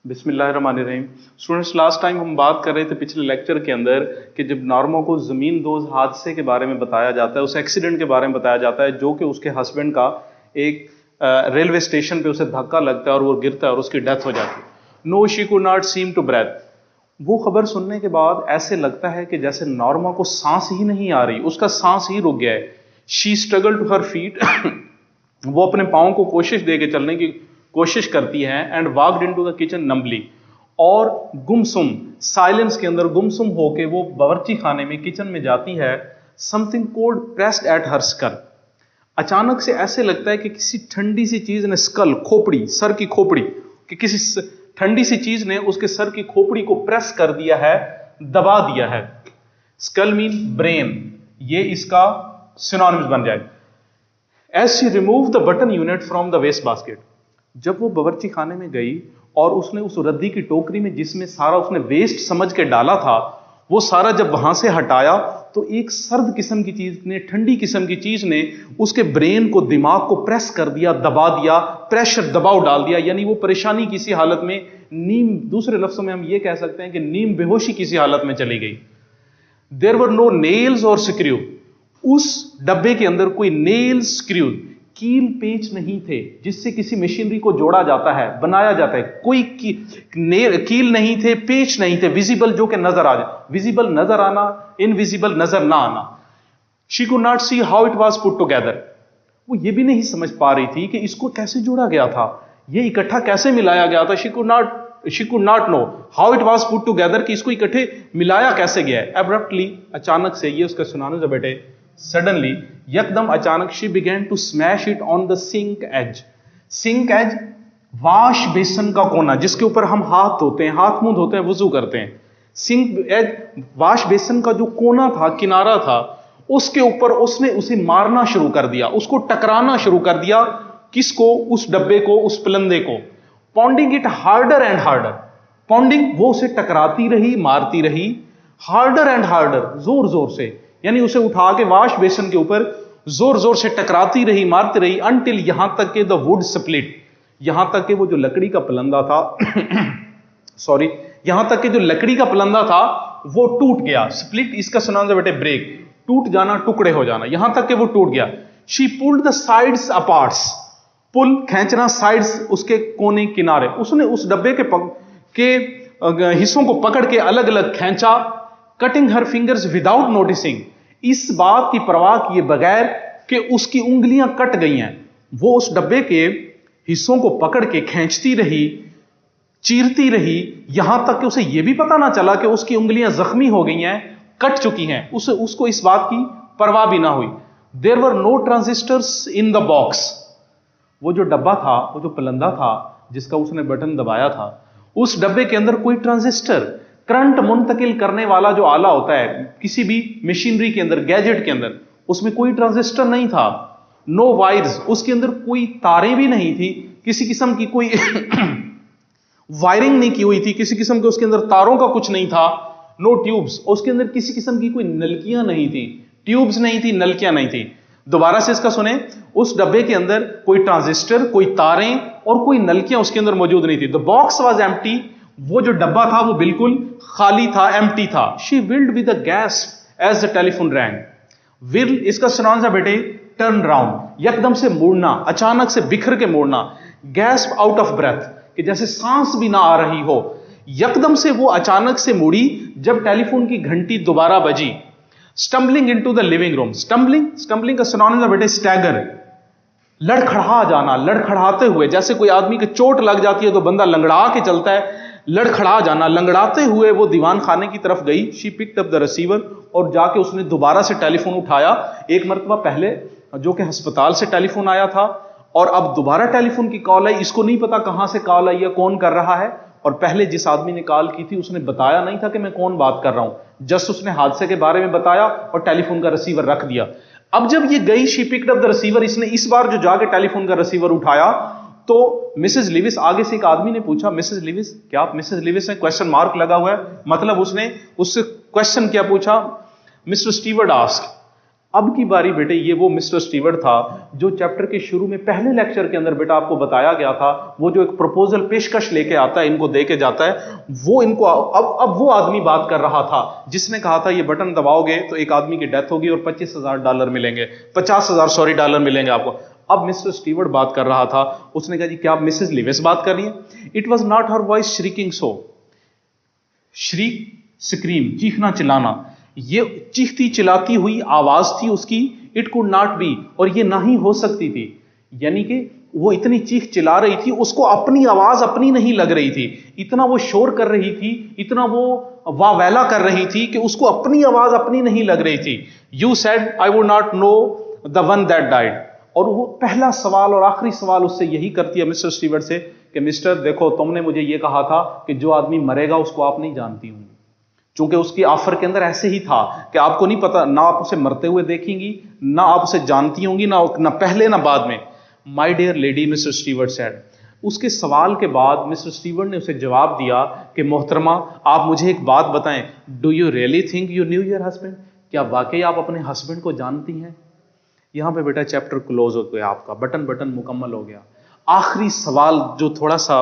बिस्मिल्लाहिर्रहमानिर्रहीम। Students, last time हम बात कर रहे थे पिछले लेक्चर के अंदर कि जब नॉर्मा को ज़मीन दोज़ हादसे के बारे में बताया जाता है, उस एक्सीडेंट के बारे में बताया जाता है जो कि उसके हस्बैंड का एक रेलवे स्टेशन पे उसे धक्का लगता है और वो गिरता है और उसकी डेथ हो जाती है। No she could not seem to breathe. वो खबर सुनने के बाद ऐसे लगता है कि जैसे नॉर्मा को सांस ही नहीं आ रही, उसका सांस ही रुक गया है। She struggle to her feet वो अपने पाँव को कोशिश दे के चलने की कोशिश करती है and walked into the kitchen numbly, और गुमसुम साइलेंस के अंदर गुमसुम होके वो बावर्ची खाने में किचन में जाती है। Something cold pressed at her skull. अचानक से ऐसे लगता है कि किसी ठंडी सी चीज ने स्कल खोपड़ी, सर की खोपड़ी, कि किसी ठंडी सी चीज ने उसके सर की खोपड़ी को प्रेस कर दिया है, दबा दिया है। स्कल मीन ब्रेन, ये इसका सिनोनिम्स बन जाए। As she remove the button unit from the waste basket, जब वो बावर्ची खाने में गई और उसने उस रद्दी की टोकरी में जिसमें सारा उसने वेस्ट समझ के डाला था, वो सारा जब वहां से हटाया तो एक सर्द किस्म की चीज ने, ठंडी किस्म की चीज ने उसके ब्रेन को, दिमाग को प्रेस कर दिया, दबा दिया, प्रेशर, दबाव डाल दिया। यानी वो परेशानी किसी हालत में, नीम, दूसरे लफ्जों में हम ये कह सकते हैं कि नीम बेहोशी किसी हालत में चली गई। देयर वर नो नेल्स और स्क्रू, उस डब्बे के अंदर कोई नेल्स, स्क्रू, कील पेच नहीं थे जिससे किसी मशीनरी को जोड़ा जाता है, बनाया जाता है। कोई कील नहीं थे, पेच नहीं थे विजिबल, जो कि नजर आ जाए। विजिबल नजर आना, इनविजिबल नजर ना आना। She could not see how it was put together, वो ये भी नहीं समझ पा रही थी कि इसको कैसे जोड़ा गया था, ये इकट्ठा कैसे मिलाया गया था। She could not know how it was put together, कि इसको इकट्ठे मिलाया कैसे गया है। एब्रप्टली, अचानक से, ये उसका सुनाने से बेटे, सडनली, यकदम अचानक, she began to smash it on the sink edge. Sink edge, wash basin का कोना जिसके ऊपर हम हाथ धोते हैं, हाथ मुंह धोते हैं, वुजू करते हैं। सिंक एज, वाश बेसन का जो कोना था, किनारा था, उसके ऊपर उसने उसे मारना शुरू कर दिया, उसको टकराना शुरू कर दिया। किसको? उस डब्बे को, उस पलंदे को। पॉन्डिंग इट हार्डर एंड हार्डर। पॉन्डिंग, वो उसे टकराती रही, मारती रही, हार्डर एंड हार्डर, जोर जोर से, यानी उसे उठा के वाश बेसन के ऊपर जोर जोर से टकराती रही, मारती रही, अनटिल, यहां तक के द वुड स्प्लिट, यहां तक के वो जो लकड़ी का पलंदा था सॉरी, यहां तक के जो लकड़ी का पलंदा था वो टूट गया। स्प्लिट, इसका सुना था बेटे ब्रेक, टूट जाना, टुकड़े हो जाना, यहां तक के वो टूट गया। She pulled the sides apart, pull, खींचना, साइड्स, उसके कोने, किनारे। उसने उस डब्बे के हिस्सों को पकड़ के अलग अलग खींचा। कटिंग हर फिंगर्स विदाउट नोटिसिंग, इस बात की परवाह किए बगैर कि उसकी उंगलियां कट गई हैं। वो उस डब्बे के हिस्सों को पकड़ के खींचती रही, चीरती रही, यहां तक कि उसे यह भी पता ना चला कि उसकी उंगलियां जख्मी हो गई हैं, कट चुकी हैं। उसको इस बात की परवाह भी ना हुई। There were no transistors in the box, वो जो डब्बा था, वो जो पलंदा था जिसका उसने बटन दबाया था, उस डब्बे के अंदर कोई ट्रांजिस्टर, करंट मुंतकिल करने वाला जो आला होता है किसी भी मशीनरी के अंदर, गैजेट के अंदर, उसमें कोई ट्रांजिस्टर नहीं था। नो वायर्स, उसके अंदर कोई तारें भी नहीं थी, किसी किस्म की कोई वायरिंग नहीं की हुई थी, किसी किस्म के उसके अंदर तारों का कुछ नहीं था। नो ट्यूब्स, उसके अंदर किसी किस्म की कोई नलकियां नहीं थी, ट्यूब्स नहीं थी, नलकियां नहीं थी। दोबारा से इसका सुने, उस डब्बे के अंदर कोई ट्रांजिस्टर, कोई तारें और कोई नलकियां उसके अंदर मौजूद नहीं थी। द बॉक्स वॉज एम्प्टी, वो जो डब्बा था वो बिल्कुल खाली था, एम्प्टी था। She willed with the gas as the telephone rang. Will, इसका सुनान सा बेटे, टर्न राउंड, यकदम से मुड़ना, अचानक से बिखर के मुड़ना। गैस्प आउट ऑफ ब्रेथ, कि जैसे सांस भी ना आ रही हो। यकदम से वो अचानक से मुड़ी जब टेलीफोन की घंटी दोबारा बजी। Stumbling into the living room, stumbling का सुनान सा बेटे, स्टैगर, लड़खड़ा जाना, लड़खड़ाते हुए, जैसे कोई आदमी की चोट लग जाती है तो बंदा लंगड़ा के चलता है, लड़खड़ा जाना, लंगड़ाते हुए वो दीवान खाने की तरफ गई। She picked up the receiver, और जाके उसने दोबारा से टेलीफोन उठाया। एक मरतबा पहले जो कि अस्पताल से टेलीफोन आया था, और अब दोबारा टेलीफोन की कॉल आई। इसको नहीं पता कहां से कॉल आई है, कौन कर रहा है, और पहले जिस आदमी ने कॉल की थी उसने बताया नहीं था कि मैं कौन बात कर रहा हूं, जस्ट उसने हादसे के बारे में बताया और टेलीफोन का रिसीवर रख दिया। अब जब ये गई, she picked up the receiver, इसने इस बार जो जाके टेलीफोन का रिसीवर उठाया तो मिसेस लिविस, आगे से एक आदमी ने पूछा, मिसेस लिविस, क्या आप मिसेस लिविस हैं? क्वेश्चन मार्क लगा हुआ है, मतलब उसने उससे क्वेश्चन क्या पूछा? मिस्टर स्टीवर्ड आस्क, अब की बारी बेटे, ये वो मिस्टर स्टीवर्ट था जो चैप्टर के शुरू में पहले लेक्चर के अंदर बेटा आपको बताया गया था, वो जो एक प्रपोजल पेशकश लेके आता है, इनको दे के जाता है, वो इनको अब वो आदमी बात कर रहा था जिसने कहा था ये बटन दबाओगे तो एक आदमी की डेथ होगी और $25,000 मिलेंगे, 50,000 डॉलर मिलेंगे आपको। अब मिस्टर स्टीवर्ट बात कर रहा था, उसने कहा जी क्या आप मिसेस लिविस बात कर रही हैं? It was not her voice shrieking so, shriek scream, चीखना चिल्लाना, ये चीखती चिल्लाती हुई आवाज थी उसकी, इट कुड नॉट बी, और ये ना ही हो सकती थी। यानी कि वो इतनी चीख चिल्ला रही थी, उसको अपनी आवाज अपनी नहीं लग रही थी, इतना वो शोर कर रही थी, इतना वो वावैला कर रही थी कि उसको अपनी आवाज अपनी नहीं लग रही थी। You said I would not know the one that died. और वो पहला सवाल और आखिरी सवाल उससे यही करती है मिस्टर स्टीवर्ट से कि मिस्टर देखो, तुमने मुझे ये कहा था कि जो आदमी मरेगा उसको आप नहीं जानती होंगी, चूंकि उसकी ऑफर के अंदर ऐसे ही था कि आपको नहीं पता, ना आप उसे मरते हुए देखेंगी, ना आप उसे जानती होंगी, ना पहले ना बाद में। My dear lady, mister Stewart said. उसके सवाल के बाद मिस्टर स्टीवर्ट ने उसे जवाब दिया कि मोहतरमा, आप मुझे एक बात बताएं, do you really think you new your husband? क्या वाकई आप अपने हस्बैंड को जानती हैं? यहां पे बेटा चैप्टर क्लोज हो गया, आपका बटन मुकम्मल हो गया। आखिरी सवाल जो थोड़ा सा,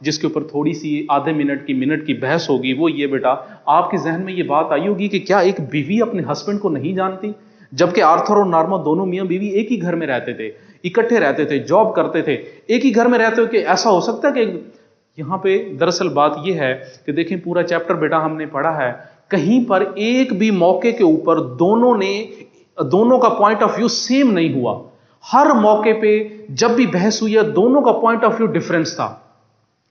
जिसके ऊपर थोड़ी सी आधे मिनट की बहस होगी, वो ये बेटा, आपके जहन में ये बात आई होगी कि क्या एक बीवी अपने हस्बैंड को नहीं जानती? जबकि आर्थर और नॉर्मा दोनों मियां बीवी एक ही घर में रहते थे, इकट्ठे रहते थे, जॉब करते थे, एक ही घर में रहते हो, कि ऐसा हो सकता है कि यहां पे दरअसल बात यह है कि देखें पूरा चैप्टर बेटा हमने पढ़ा है, कहीं पर एक भी मौके के ऊपर दोनों का पॉइंट ऑफ व्यू सेम नहीं हुआ। हर मौके पे जब भी बहस हुई है, दोनों का पॉइंट ऑफ व्यू डिफरेंस था,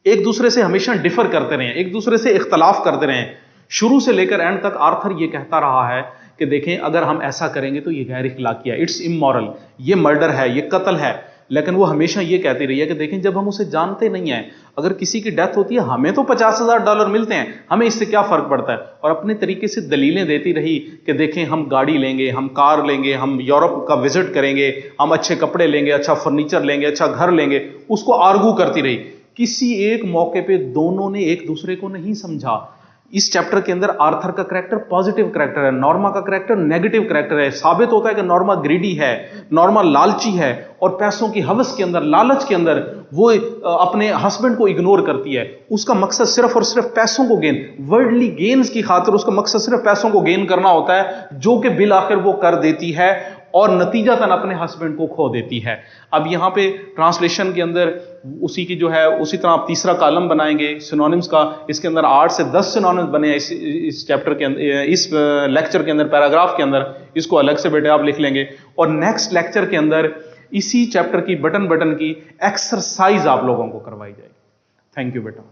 एक दूसरे से हमेशा डिफर करते रहे, एक दूसरे से इख्तलाफ करते रहे। शुरू से लेकर एंड तक आर्थर ये कहता रहा है कि देखें अगर हम ऐसा करेंगे तो ये गैर इखलाकी है, इट्स इमोरल, ये मर्डर है, ये कत्ल है। लेकिन वो हमेशा ये कहती रही है कि देखें जब हम उसे जानते नहीं हैं, अगर किसी की डेथ होती है हमें तो $50,000 मिलते हैं, हमें इससे क्या फर्क पड़ता है। और अपने तरीके से दलीलें देती रही कि देखें हम गाड़ी लेंगे, हम कार लेंगे, हम यूरोप का विजिट करेंगे, हम अच्छे कपड़े लेंगे, अच्छा फर्नीचर लेंगे, अच्छा घर लेंगे, उसको आर्गू करती रही। किसी एक मौके पे दोनों ने एक दूसरे को नहीं समझा। इस चैप्टर के अंदर आर्थर का करैक्टर पॉजिटिव करैक्टर है, नॉर्मा का करैक्टर नेगेटिव करैक्टर है। साबित होता है कि नॉर्मा ग्रीडी है, नॉर्मा लालची है, और पैसों की हवस के अंदर, लालच के अंदर वो अपने हस्बैंड को इग्नोर करती है। उसका मकसद सिर्फ और सिर्फ पैसों को गेन, वर्ल्डली गेन्स की खातिर उसका मकसद सिर्फ पैसों को गेन करना होता है, जो कि बिल आखिर वो कर देती है और नतीजतन अपने हस्बैंड को खो देती है। अब यहां पे ट्रांसलेशन के अंदर उसी की जो है, उसी तरह आप तीसरा कॉलम बनाएंगे सिनोनिम्स का, इसके अंदर 8 से 10 सिनोनिम्स बने हैं इस चैप्टर के अंदर, इस लेक्चर के अंदर, पैराग्राफ के अंदर, इसको अलग से बेटे आप लिख लेंगे। और नेक्स्ट लेक्चर के अंदर इसी चैप्टर की बटन की एक्सरसाइज आप लोगों को करवाई जाएगी। थैंक यू बेटा।